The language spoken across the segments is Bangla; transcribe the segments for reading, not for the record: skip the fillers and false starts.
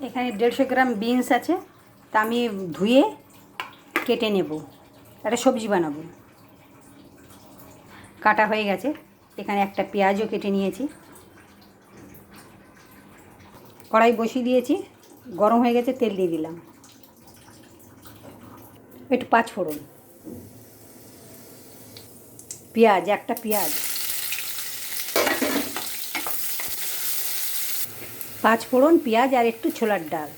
এখানে 150 গ্রাম বিনস আছে, তা আমি ধুয়ে কেটে নেব, একটা সবজি বানাবো। কাটা হয়ে গেছে। এখানে একটা পেঁয়াজও কেটে নিয়েছি। কড়াই বসিয়ে দিয়েছি, গরম হয়ে গেছে, তেল দিয়ে দিলাম, একটু 5 ফোড়ন, পেঁয়াজ, একটা পেঁয়াজ, 5 ফোড়ন, পেঁয়াজ আর একটু ছোলার ডাল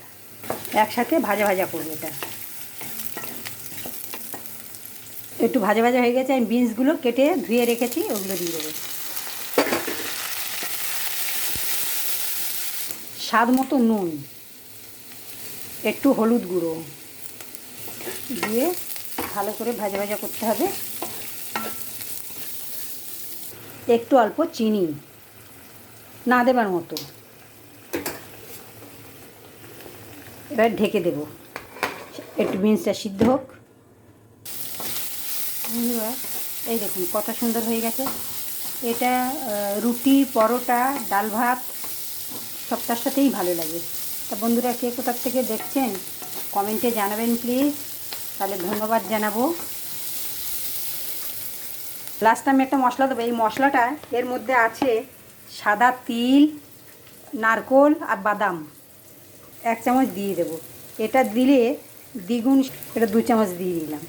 একসাথে ভাজা ভাজা করবো। এটা একটু ভাজা ভাজা হয়ে গেছে, আমি বিনসগুলো কেটে ধুয়ে রেখেছি, ওগুলো দিয়ে দেবো। স্বাদ মতো নুন, একটু হলুদ গুঁড়ো দিয়ে ভালো করে ভাজা ভাজা করতে হবে। একটু অল্প চিনি না দেবার মতো, এবার ঢেকে দেব, একটু বিনসটা সিদ্ধ হোক। এই দেখুন কত সুন্দর হয়ে গেছে। এটা রুটি, পরোটা, ডাল ভাত সবটার সাথেই ভালো লাগে। তা বন্ধুরা, কে কোথার থেকে দেখছেন কমেন্টে জানাবেন প্লিজ, তাহলে ধন্যবাদ জানাবো। লাস্ট আমি একটা মশলা দেবো। এই মশলাটা এর মধ্যে আছে সাদা তিল, নারকোল আর বাদাম, 1 চামচ দিয়ে দেবো। এটা দিলে দ্বিগুণ, এটা 2 চামচ দিয়ে দিলাম।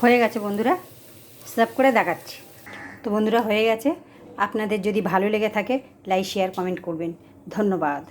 হয়ে গেছে বন্ধুরা, সার্ভ করে দেখাচ্ছি। তো বন্ধুরা, হয়ে গেছে। আপনাদের যদি ভালো লেগে থাকে লাইক, শেয়ার, কমেন্ট করবেন। ধন্যবাদ।